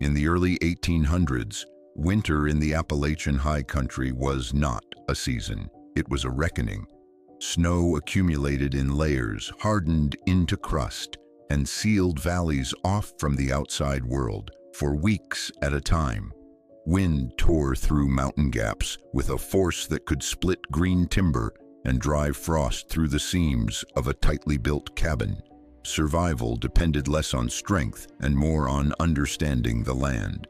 In the early 1800s, winter in the Appalachian high country was not a season, it was a reckoning. Snow accumulated in layers, hardened into crust, and sealed valleys off from the outside world for weeks at a time. Wind tore through mountain gaps with a force that could split green timber and drive frost through the seams of a tightly built cabin. Survival depended less on strength and more on understanding the land.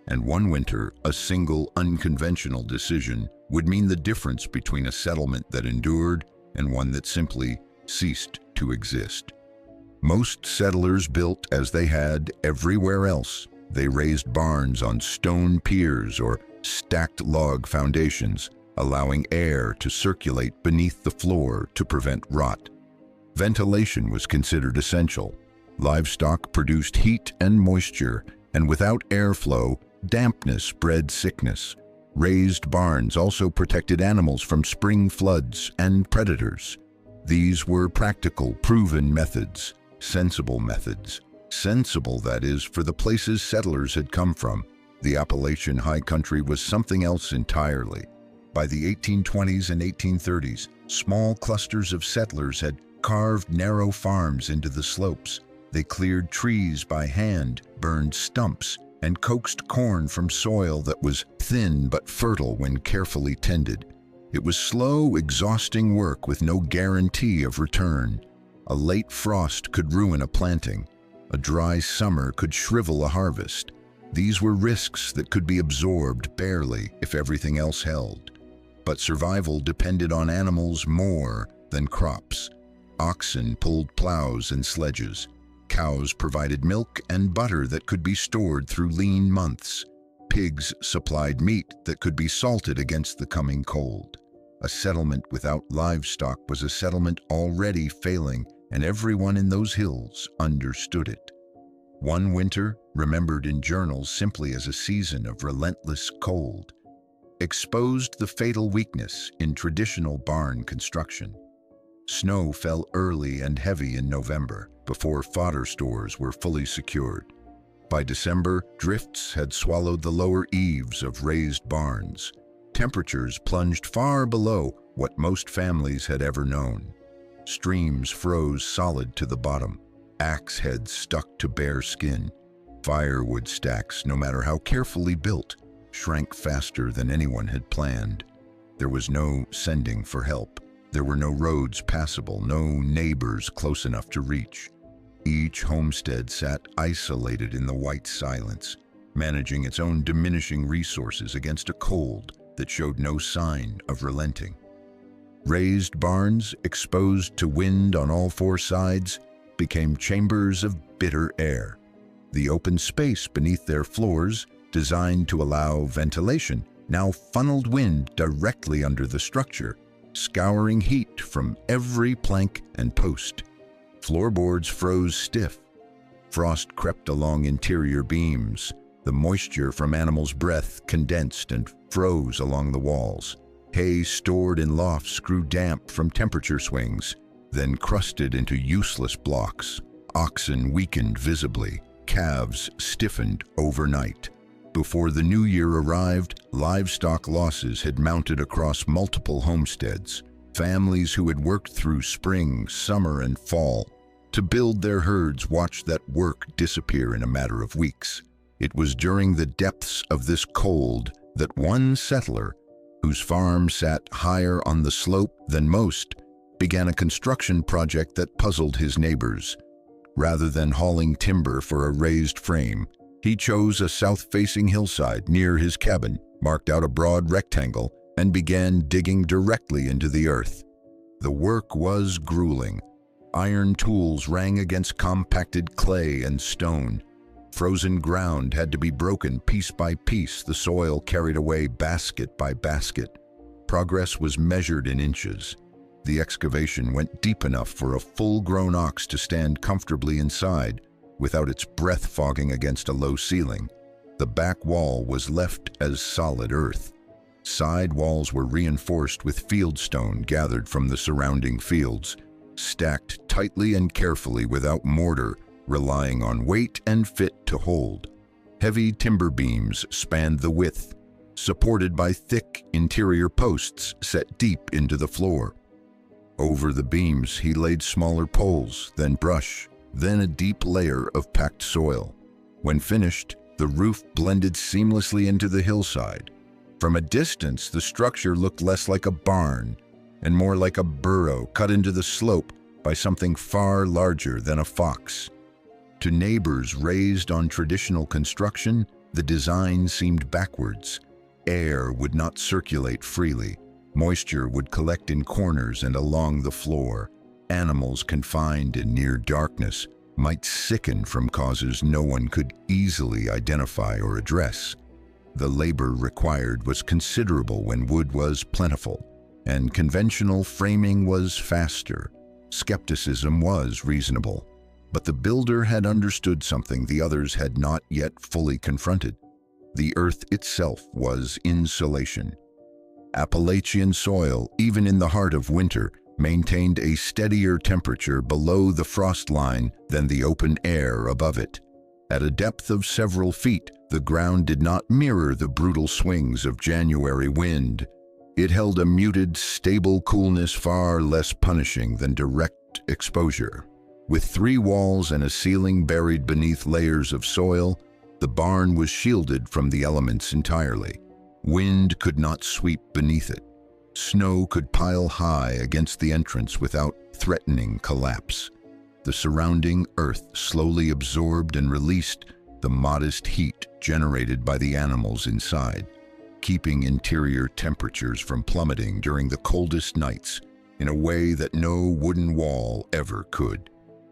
And one winter, a single unconventional decision would mean the difference between a settlement that endured and one that simply ceased to exist. Most settlers built as they had everywhere else. They raised barns on stone piers or stacked log foundations, allowing air to circulate beneath the floor to prevent rot. Ventilation was considered essential. Livestock produced heat and moisture, and without airflow, dampness bred sickness. Raised barns also protected animals from spring floods and predators. These were practical, proven methods, sensible methods. Sensible, that is, for the places settlers had come from. The Appalachian high country was something else entirely. By the 1820s and 1830s, small clusters of settlers had carved narrow farms into the slopes. They cleared trees by hand, burned stumps, and coaxed corn from soil that was thin but fertile when carefully tended. It was slow, exhausting work with no guarantee of return. A late frost could ruin a planting. A dry summer could shrivel a harvest. These were risks that could be absorbed barely if everything else held. But survival depended on animals more than crops. Oxen pulled plows and sledges. Cows provided milk and butter that could be stored through lean months. Pigs supplied meat that could be salted against the coming cold. A settlement without livestock was a settlement already failing, and everyone in those hills understood it. One winter, remembered in journals simply as a season of relentless cold, exposed the fatal weakness in traditional barn construction. Snow fell early and heavy in November, before fodder stores were fully secured. By December, drifts had swallowed the lower eaves of raised barns. Temperatures plunged far below what most families had ever known. Streams froze solid to the bottom. Axe heads stuck to bare skin. Firewood stacks, no matter how carefully built, shrank faster than anyone had planned. There was no sending for help. There were no roads passable, no neighbors close enough to reach. Each homestead sat isolated in the white silence, managing its own diminishing resources against a cold that showed no sign of relenting. Raised barns, exposed to wind on all four sides, became chambers of bitter air. The open space beneath their floors, designed to allow ventilation, now funneled wind directly under the structure, scouring heat from every plank and post. Floorboards froze stiff. Frost crept along interior beams. The moisture from animals' breath condensed and froze along the walls. Hay stored in lofts grew damp from temperature swings, then crusted into useless blocks. Oxen weakened visibly. Calves stiffened overnight. Before the new year arrived, livestock losses had mounted across multiple homesteads. Families who had worked through spring, summer, and fall to build their herds watched that work disappear in a matter of weeks. It was during the depths of this cold that one settler, whose farm sat higher on the slope than most, began a construction project that puzzled his neighbors. Rather than hauling timber for a raised frame, he chose a south-facing hillside near his cabin, marked out a broad rectangle, and began digging directly into the earth. The work was grueling. Iron tools rang against compacted clay and stone. Frozen ground had to be broken piece by piece, the soil carried away basket by basket. Progress was measured in inches. The excavation went deep enough for a full-grown ox to stand comfortably inside, without its breath fogging against a low ceiling. The back wall was left as solid earth. Side walls were reinforced with fieldstone gathered from the surrounding fields, stacked tightly and carefully without mortar, relying on weight and fit to hold. Heavy timber beams spanned the width, supported by thick interior posts set deep into the floor. Over the beams, he laid smaller poles, then brush, then a deep layer of packed soil. When finished, the roof blended seamlessly into the hillside. From a distance, the structure looked less like a barn and more like a burrow cut into the slope by something far larger than a fox. To neighbors raised on traditional construction, the design seemed backwards. Air would not circulate freely. Moisture would collect in corners and along the floor. Animals confined in near darkness might sicken from causes no one could easily identify or address. The labor required was considerable when wood was plentiful, and conventional framing was faster. Skepticism was reasonable, but the builder had understood something the others had not yet fully confronted. The earth itself was insulation. Appalachian soil, even in the heart of winter, maintained a steadier temperature below the frost line than the open air above it. At a depth of several feet, the ground did not mirror the brutal swings of January wind. It held a muted, stable coolness far less punishing than direct exposure. With 3 walls and a ceiling buried beneath layers of soil, the barn was shielded from the elements entirely. Wind could not sweep beneath it. Snow could pile high against the entrance without threatening collapse. The surrounding earth slowly absorbed and released the modest heat generated by the animals inside, keeping interior temperatures from plummeting during the coldest nights in a way that no wooden wall ever could.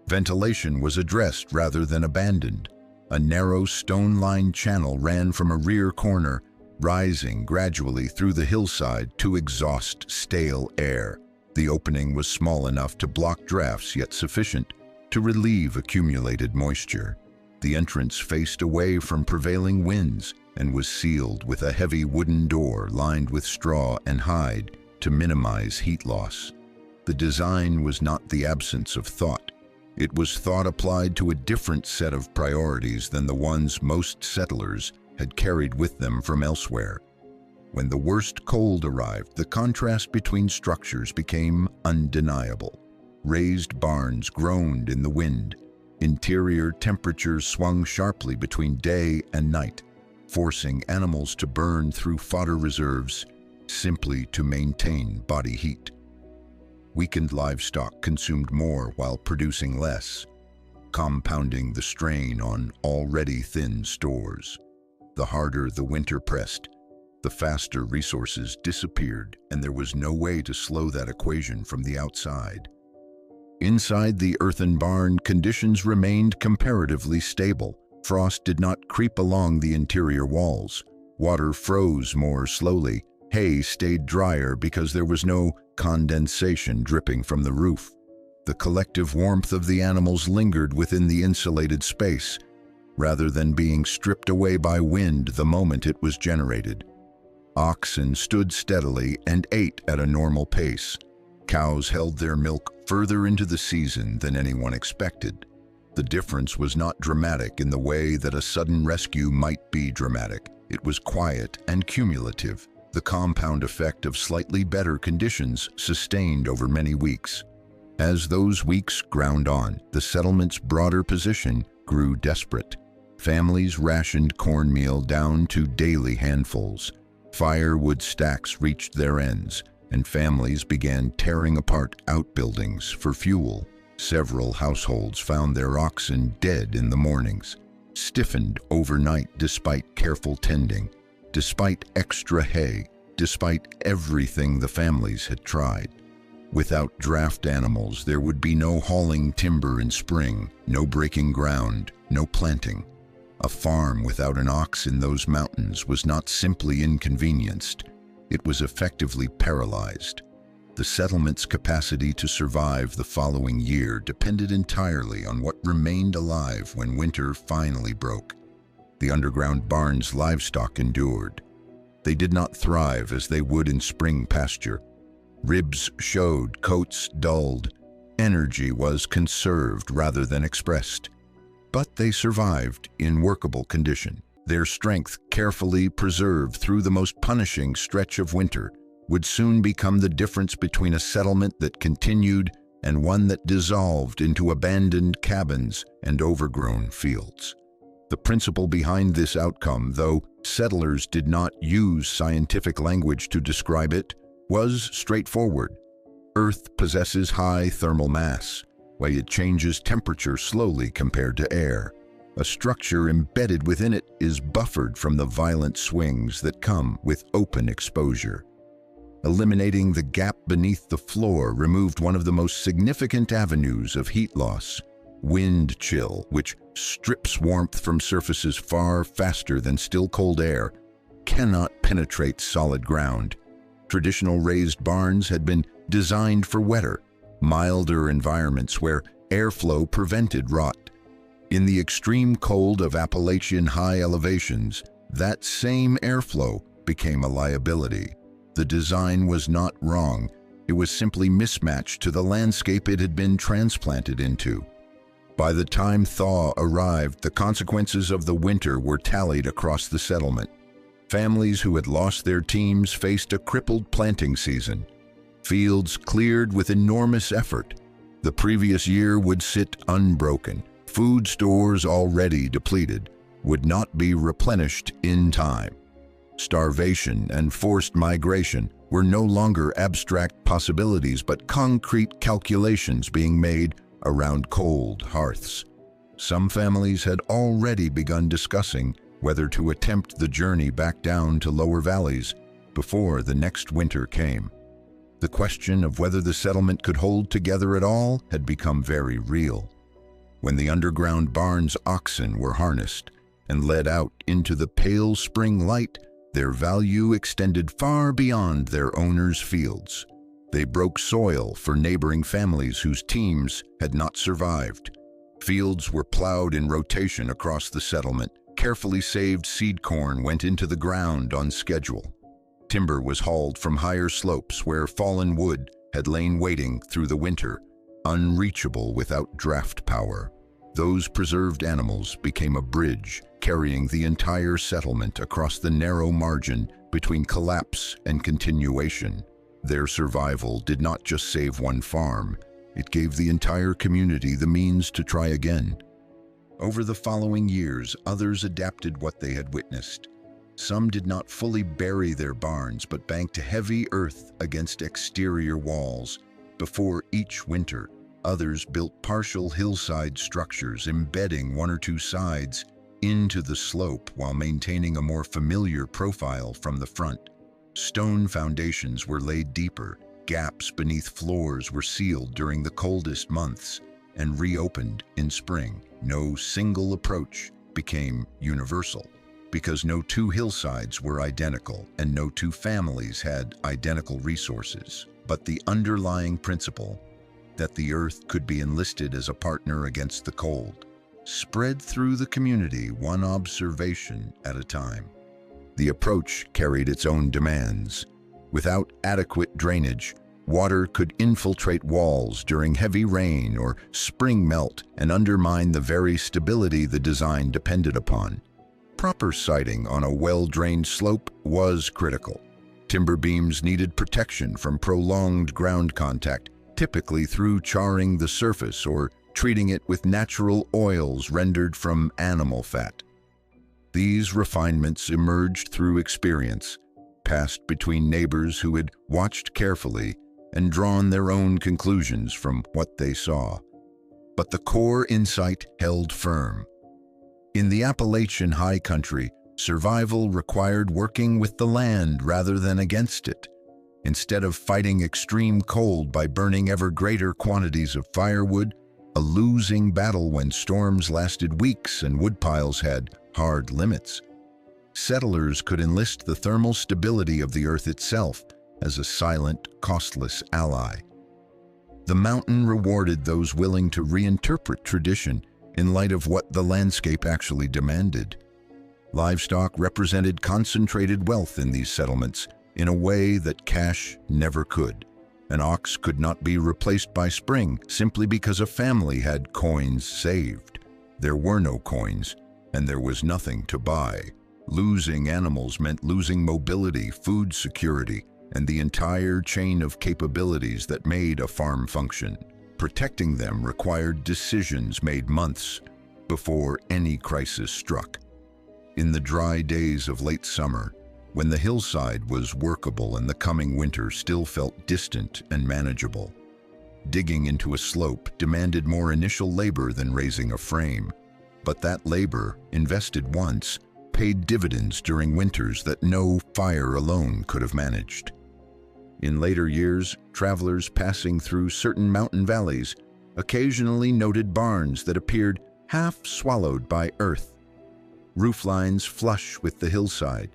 Ventilation was addressed rather than abandoned. A narrow stone-lined channel ran from a rear corner, rising gradually through the hillside to exhaust stale air. The opening was small enough to block drafts, yet sufficient to relieve accumulated moisture. The entrance faced away from prevailing winds and was sealed with a heavy wooden door lined with straw and hide to minimize heat loss. The design was not the absence of thought. It was thought applied to a different set of priorities than the ones most settlers had carried with them from elsewhere. When the worst cold arrived, the contrast between structures became undeniable. Raised barns groaned in the wind. Interior temperatures swung sharply between day and night, forcing animals to burn through fodder reserves simply to maintain body heat. Weakened livestock consumed more while producing less, compounding the strain on already thin stores. The harder the winter pressed, the faster resources disappeared, and there was no way to slow that equation from the outside. Inside the earthen barn, conditions remained comparatively stable. Frost did not creep along the interior walls. Water froze more slowly. Hay stayed drier because there was no condensation dripping from the roof. The collective warmth of the animals lingered within the insulated space, rather than being stripped away by wind the moment it was generated. Oxen stood steadily and ate at a normal pace. Cows held their milk further into the season than anyone expected. The difference was not dramatic in the way that a sudden rescue might be dramatic. It was quiet and cumulative, the compound effect of slightly better conditions sustained over many weeks. As those weeks ground on, the settlement's broader position grew desperate. Families rationed cornmeal down to daily handfuls. Firewood stacks reached their ends, and families began tearing apart outbuildings for fuel. Several households found their oxen dead in the mornings, stiffened overnight despite careful tending, despite extra hay, despite everything the families had tried. Without draft animals, there would be no hauling timber in spring, no breaking ground, no planting. A farm without an ox in those mountains was not simply inconvenienced, it was effectively paralyzed. The settlement's capacity to survive the following year depended entirely on what remained alive when winter finally broke. The underground barn's livestock endured. They did not thrive as they would in spring pasture. Ribs showed, coats dulled. Energy was conserved rather than expressed. But they survived in workable condition. Their strength, carefully preserved through the most punishing stretch of winter, would soon become the difference between a settlement that continued and one that dissolved into abandoned cabins and overgrown fields. The principle behind this outcome, though settlers did not use scientific language to describe it, was straightforward. Earth possesses high thermal mass, while it changes temperature slowly compared to air. A structure embedded within it is buffered from the violent swings that come with open exposure. Eliminating the gap beneath the floor removed one of the most significant avenues of heat loss: wind chill, which strips warmth from surfaces far faster than still cold air, cannot penetrate solid ground. Traditional raised barns had been designed for wetter, milder environments where airflow prevented rot. In the extreme cold of Appalachian high elevations, that same airflow became a liability. The design was not wrong, it was simply mismatched to the landscape it had been transplanted into. By the time thaw arrived, the consequences of the winter were tallied across the settlement. Families who had lost their teams faced a crippled planting season. Fields cleared with enormous effort. The previous year would sit unbroken. Food stores already depleted would not be replenished in time. Starvation and forced migration were no longer abstract possibilities, but concrete calculations being made around cold hearths. Some families had already begun discussing whether to attempt the journey back down to lower valleys before the next winter came. The question of whether the settlement could hold together at all had become very real. When the underground barn's oxen were harnessed and led out into the pale spring light, their value extended far beyond their owners' fields. They broke soil for neighboring families whose teams had not survived. Fields were plowed in rotation across the settlement. Carefully saved seed corn went into the ground on schedule. Timber was hauled from higher slopes where fallen wood had lain waiting through the winter, unreachable without draft power. Those preserved animals became a bridge carrying the entire settlement across the narrow margin between collapse and continuation. Their survival did not just save one farm, it gave the entire community the means to try again. Over the following years, others adapted what they had witnessed. Some did not fully bury their barns, but banked heavy earth against exterior walls. Before each winter, others built partial hillside structures, embedding one or two sides into the slope while maintaining a more familiar profile from the front. Stone foundations were laid deeper, gaps beneath floors were sealed during the coldest months, and reopened in spring. No single approach became universal, because no two hillsides were identical and no two families had identical resources. But the underlying principle that the earth could be enlisted as a partner against the cold spread through the community, one observation at a time. The approach carried its own demands. Without adequate drainage, water could infiltrate walls during heavy rain or spring melt and undermine the very stability the design depended upon. Proper siting on a well-drained slope was critical. Timber beams needed protection from prolonged ground contact, typically through charring the surface or treating it with natural oils rendered from animal fat. These refinements emerged through experience, passed between neighbors who had watched carefully and drawn their own conclusions from what they saw. But the core insight held firm. In the Appalachian high country, survival required working with the land rather than against it. Instead of fighting extreme cold by burning ever greater quantities of firewood, a losing battle when storms lasted weeks and woodpiles had hard limits, settlers could enlist the thermal stability of the earth itself as a silent, costless ally. The mountain rewarded those willing to reinterpret tradition in light of what the landscape actually demanded. Livestock represented concentrated wealth in these settlements in a way that cash never could. An ox could not be replaced by spring simply because a family had coins saved. There were no coins, and there was nothing to buy. Losing animals meant losing mobility, food security, and the entire chain of capabilities that made a farm function. Protecting them required decisions made months before any crisis struck. In the dry days of late summer, when the hillside was workable and the coming winter still felt distant and manageable, digging into a slope demanded more initial labor than raising a frame. But that labor, invested once, paid dividends during winters that no fire alone could have managed. In later years, travelers passing through certain mountain valleys occasionally noted barns that appeared half swallowed by earth, rooflines flush with the hillside,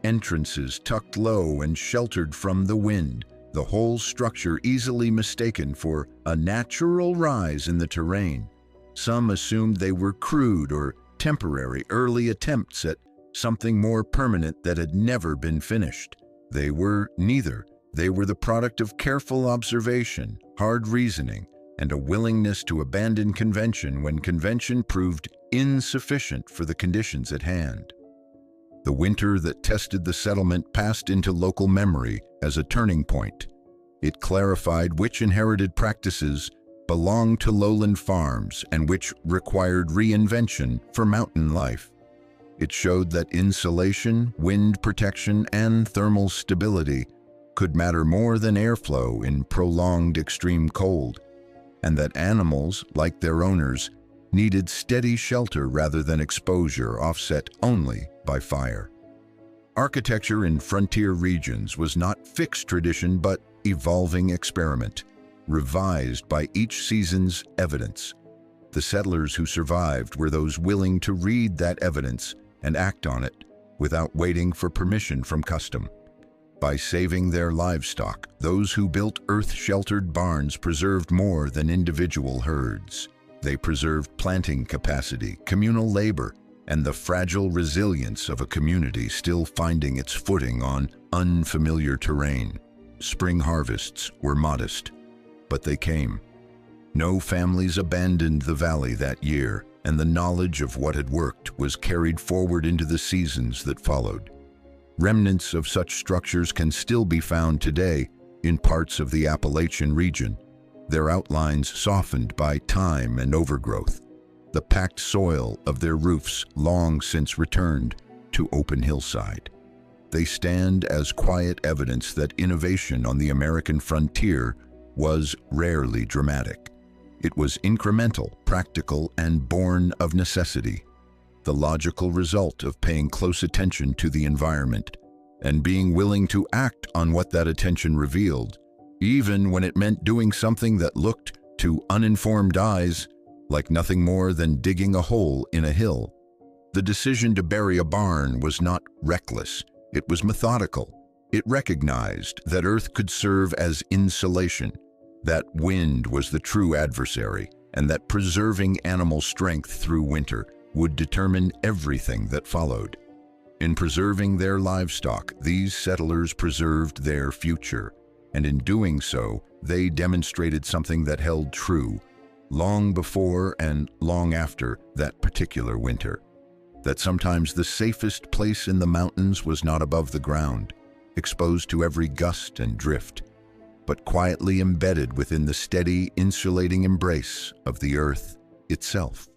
entrances tucked low and sheltered from the wind, the whole structure easily mistaken for a natural rise in the terrain. Some assumed they were crude or temporary early attempts at something more permanent that had never been finished. They were neither. They were the product of careful observation, hard reasoning, and a willingness to abandon convention when convention proved insufficient for the conditions at hand. The winter that tested the settlement passed into local memory as a turning point. It clarified which inherited practices belonged to lowland farms and which required reinvention for mountain life. It showed that insulation, wind protection, and thermal stability could matter more than airflow in prolonged extreme cold, and that animals, like their owners, needed steady shelter rather than exposure offset only by fire. Architecture in frontier regions was not fixed tradition but evolving experiment, revised by each season's evidence. The settlers who survived were those willing to read that evidence and act on it without waiting for permission from custom. By saving their livestock, those who built earth-sheltered barns preserved more than individual herds. They preserved planting capacity, communal labor, and the fragile resilience of a community still finding its footing on unfamiliar terrain. Spring harvests were modest, but they came. No families abandoned the valley that year, and the knowledge of what had worked was carried forward into the seasons that followed. Remnants of such structures can still be found today in parts of the Appalachian region, their outlines softened by time and overgrowth, the packed soil of their roofs long since returned to open hillside. They stand as quiet evidence that innovation on the American frontier was rarely dramatic. It was incremental, practical, and born of necessity, the logical result of paying close attention to the environment and being willing to act on what that attention revealed, even when it meant doing something that looked, to uninformed eyes, like nothing more than digging a hole in a hill. The decision to bury a barn was not reckless, it was methodical. It recognized that earth could serve as insulation, that wind was the true adversary, and that preserving animal strength through winter would determine everything that followed. In preserving their livestock, these settlers preserved their future, and in doing so, they demonstrated something that held true long before and long after that particular winter, that sometimes the safest place in the mountains was not above the ground, exposed to every gust and drift, but quietly embedded within the steady, insulating embrace of the earth itself.